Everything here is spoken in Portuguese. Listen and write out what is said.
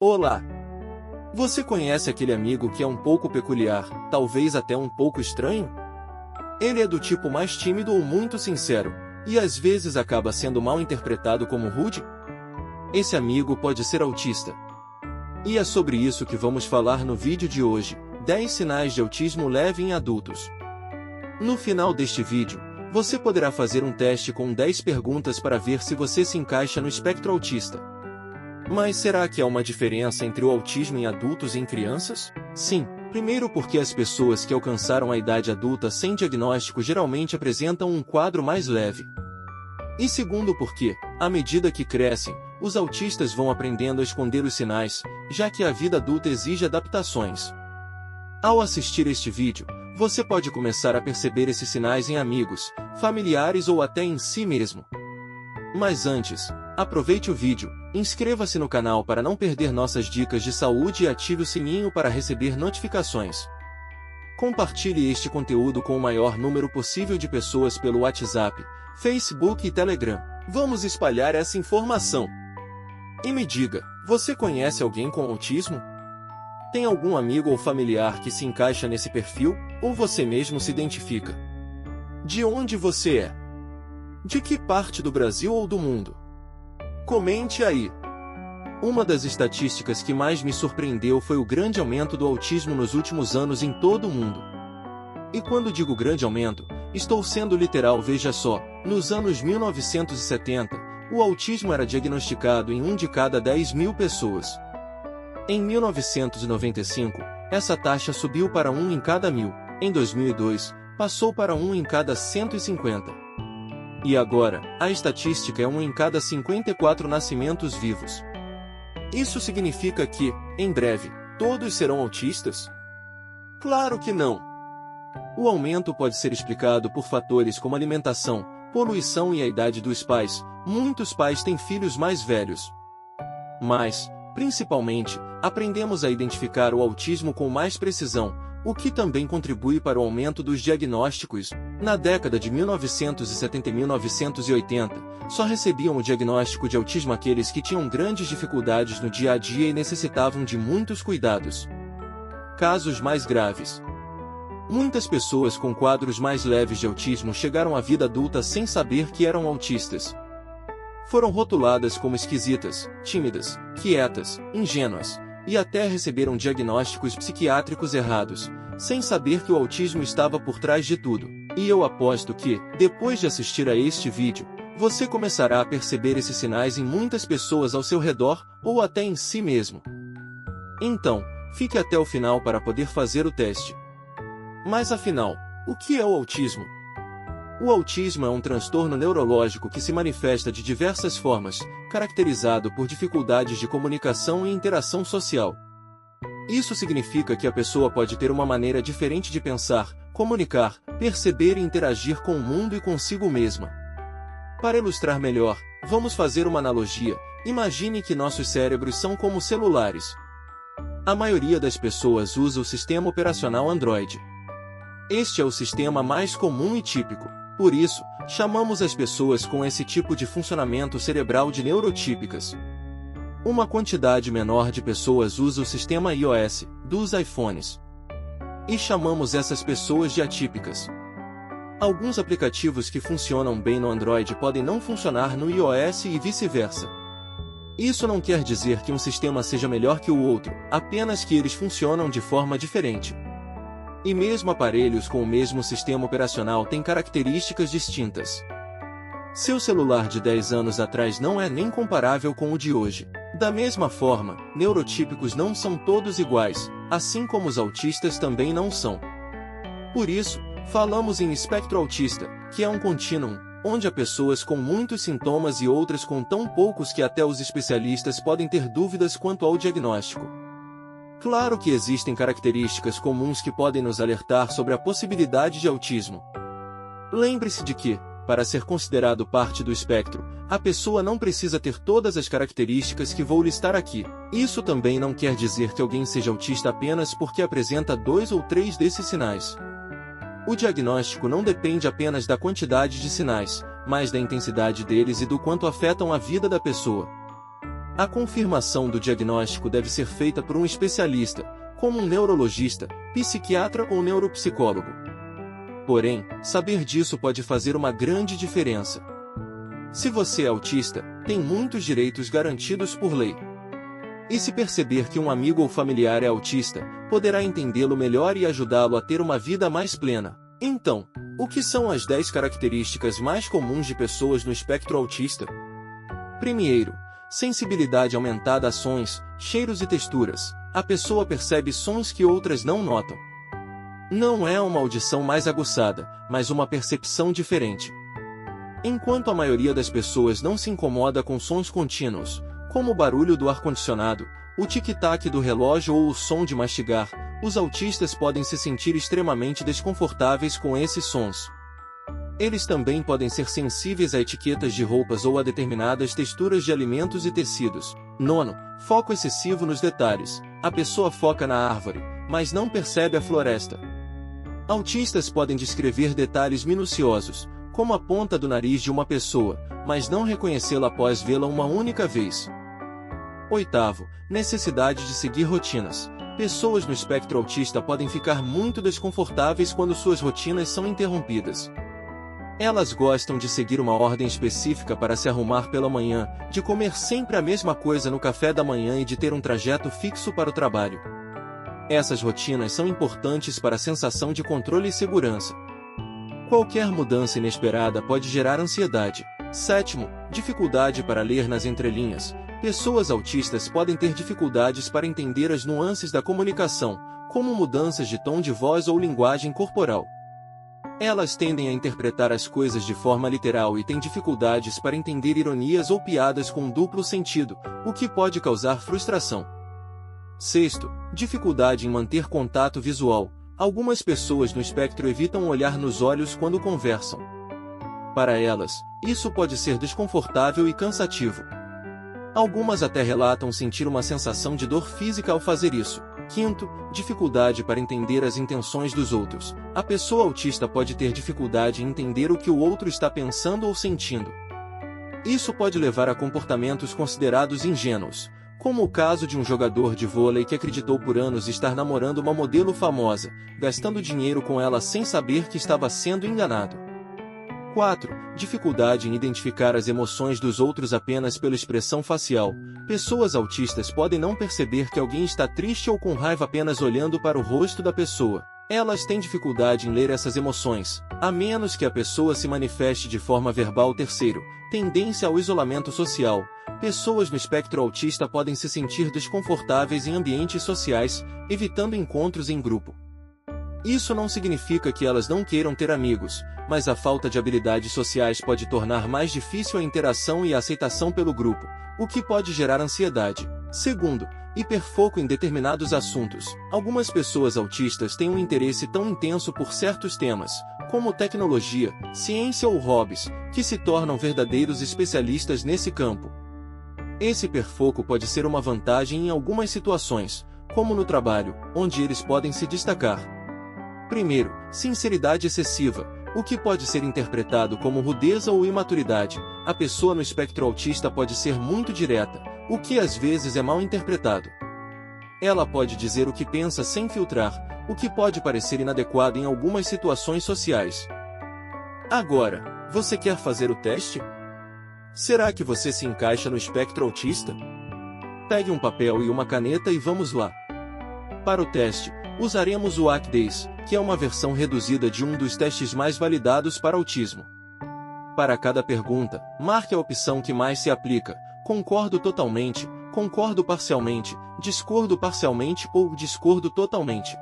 Olá! Você conhece aquele amigo que é um pouco peculiar, talvez até um pouco estranho? Ele é do tipo mais tímido ou muito sincero, e às vezes acaba sendo mal interpretado como rude? Esse amigo pode ser autista. E é sobre isso que vamos falar no vídeo de hoje, 10 sinais de autismo leve em adultos. No final deste vídeo, você poderá fazer um teste com 10 perguntas para ver se você se encaixa no espectro autista. Mas será que há uma diferença entre o autismo em adultos e em crianças? Sim, primeiro porque as pessoas que alcançaram a idade adulta sem diagnóstico geralmente apresentam um quadro mais leve. E segundo porque, à medida que crescem, os autistas vão aprendendo a esconder os sinais, já que a vida adulta exige adaptações. Ao assistir este vídeo, você pode começar a perceber esses sinais em amigos, familiares ou até em si mesmo. Mas antes, aproveite o vídeo, inscreva-se no canal para não perder nossas dicas de saúde e ative o sininho para receber notificações. Compartilhe este conteúdo com o maior número possível de pessoas pelo WhatsApp, Facebook e Telegram. Vamos espalhar essa informação. E me diga, você conhece alguém com autismo? Tem algum amigo ou familiar que se encaixa nesse perfil, ou você mesmo se identifica? De onde você é? De que parte do Brasil ou do mundo? Comente aí! Uma das estatísticas que mais me surpreendeu foi o grande aumento do autismo nos últimos anos em todo o mundo. E quando digo grande aumento, estou sendo literal. Veja só, nos anos 1970, o autismo era diagnosticado em 1 de cada 10.000 pessoas. Em 1995, essa taxa subiu para 1 em cada 1.000, em 2002, passou para 1 em cada 150. E agora, a estatística é 1 em cada 54 nascimentos vivos. Isso significa que, em breve, todos serão autistas? Claro que não! O aumento pode ser explicado por fatores como alimentação, poluição e a idade dos pais. Muitos pais têm filhos mais velhos. Mas, principalmente, aprendemos a identificar o autismo com mais precisão, o que também contribui para o aumento dos diagnósticos. Na década de 1970 e 1980, só recebiam o diagnóstico de autismo aqueles que tinham grandes dificuldades no dia a dia e necessitavam de muitos cuidados. Casos mais graves. Muitas pessoas com quadros mais leves de autismo chegaram à vida adulta sem saber que eram autistas. Foram rotuladas como esquisitas, tímidas, quietas, ingênuas, e até receberam diagnósticos psiquiátricos errados, sem saber que o autismo estava por trás de tudo. E eu aposto que, depois de assistir a este vídeo, você começará a perceber esses sinais em muitas pessoas ao seu redor, ou até em si mesmo. Então, fique até o final para poder fazer o teste. Mas afinal, o que é o autismo? O autismo é um transtorno neurológico que se manifesta de diversas formas, caracterizado por dificuldades de comunicação e interação social. Isso significa que a pessoa pode ter uma maneira diferente de pensar, comunicar, perceber e interagir com o mundo e consigo mesma. Para ilustrar melhor, vamos fazer uma analogia. Imagine que nossos cérebros são como celulares. A maioria das pessoas usa o sistema operacional Android. Este é o sistema mais comum e típico. Por isso, chamamos as pessoas com esse tipo de funcionamento cerebral de neurotípicas. Uma quantidade menor de pessoas usa o sistema iOS, dos iPhones. E chamamos essas pessoas de atípicas. Alguns aplicativos que funcionam bem no Android podem não funcionar no iOS e vice-versa. Isso não quer dizer que um sistema seja melhor que o outro, apenas que eles funcionam de forma diferente. E mesmo aparelhos com o mesmo sistema operacional têm características distintas. Seu celular de 10 anos atrás não é nem comparável com o de hoje. Da mesma forma, neurotípicos não são todos iguais, assim como os autistas também não são. Por isso, falamos em espectro autista, que é um contínuo, onde há pessoas com muitos sintomas e outras com tão poucos que até os especialistas podem ter dúvidas quanto ao diagnóstico. Claro que existem características comuns que podem nos alertar sobre a possibilidade de autismo. Lembre-se de que, para ser considerado parte do espectro, a pessoa não precisa ter todas as características que vou listar aqui. Isso também não quer dizer que alguém seja autista apenas porque apresenta 2 ou 3 desses sinais. O diagnóstico não depende apenas da quantidade de sinais, mas da intensidade deles e do quanto afetam a vida da pessoa. A confirmação do diagnóstico deve ser feita por um especialista, como um neurologista, psiquiatra ou neuropsicólogo. Porém, saber disso pode fazer uma grande diferença. Se você é autista, tem muitos direitos garantidos por lei. E se perceber que um amigo ou familiar é autista, poderá entendê-lo melhor e ajudá-lo a ter uma vida mais plena. Então, o que são as 10 características mais comuns de pessoas no espectro autista? Primeiro, sensibilidade aumentada a sons, cheiros e texturas. A pessoa percebe sons que outras não notam. Não é uma audição mais aguçada, mas uma percepção diferente. Enquanto a maioria das pessoas não se incomoda com sons contínuos, como o barulho do ar-condicionado, o tic-tac do relógio ou o som de mastigar, os autistas podem se sentir extremamente desconfortáveis com esses sons. Eles também podem ser sensíveis a etiquetas de roupas ou a determinadas texturas de alimentos e tecidos. Nono, foco excessivo nos detalhes. A pessoa foca na árvore, mas não percebe a floresta. Autistas podem descrever detalhes minuciosos, como a ponta do nariz de uma pessoa, mas não reconhecê-la após vê-la uma única vez. Oitavo, necessidade de seguir rotinas. Pessoas no espectro autista podem ficar muito desconfortáveis quando suas rotinas são interrompidas. Elas gostam de seguir uma ordem específica para se arrumar pela manhã, de comer sempre a mesma coisa no café da manhã e de ter um trajeto fixo para o trabalho. Essas rotinas são importantes para a sensação de controle e segurança. Qualquer mudança inesperada pode gerar ansiedade. Sétimo, dificuldade para ler nas entrelinhas. Pessoas autistas podem ter dificuldades para entender as nuances da comunicação, como mudanças de tom de voz ou linguagem corporal. Elas tendem a interpretar as coisas de forma literal e têm dificuldades para entender ironias ou piadas com duplo sentido, o que pode causar frustração. Sexto, dificuldade em manter contato visual. Algumas pessoas no espectro evitam olhar nos olhos quando conversam. Para elas, isso pode ser desconfortável e cansativo. Algumas até relatam sentir uma sensação de dor física ao fazer isso. Quinto, dificuldade para entender as intenções dos outros. A pessoa autista pode ter dificuldade em entender o que o outro está pensando ou sentindo. Isso pode levar a comportamentos considerados ingênuos, como o caso de um jogador de vôlei que acreditou por anos estar namorando uma modelo famosa, gastando dinheiro com ela sem saber que estava sendo enganado. 4. Dificuldade em identificar as emoções dos outros apenas pela expressão facial. Pessoas autistas podem não perceber que alguém está triste ou com raiva apenas olhando para o rosto da pessoa. Elas têm dificuldade em ler essas emoções, a menos que a pessoa se manifeste de forma verbal. Terceiro, tendência ao isolamento social. Pessoas no espectro autista podem se sentir desconfortáveis em ambientes sociais, evitando encontros em grupo. Isso não significa que elas não queiram ter amigos, mas a falta de habilidades sociais pode tornar mais difícil a interação e a aceitação pelo grupo, o que pode gerar ansiedade. Segundo, hiperfoco em determinados assuntos. Algumas pessoas autistas têm um interesse tão intenso por certos temas, como tecnologia, ciência ou hobbies, que se tornam verdadeiros especialistas nesse campo. Esse hiperfoco pode ser uma vantagem em algumas situações, como no trabalho, onde eles podem se destacar. Primeiro, sinceridade excessiva, o que pode ser interpretado como rudeza ou imaturidade. A pessoa no espectro autista pode ser muito direta, o que às vezes é mal interpretado. Ela pode dizer o que pensa sem filtrar, o que pode parecer inadequado em algumas situações sociais. Agora, você quer fazer o teste? Será que você se encaixa no espectro autista? Pegue um papel e uma caneta e vamos lá. Para o teste, usaremos o ACDACE, que é uma versão reduzida de um dos testes mais validados para autismo. Para cada pergunta, marque a opção que mais se aplica: concordo totalmente, concordo parcialmente, discordo parcialmente ou discordo totalmente.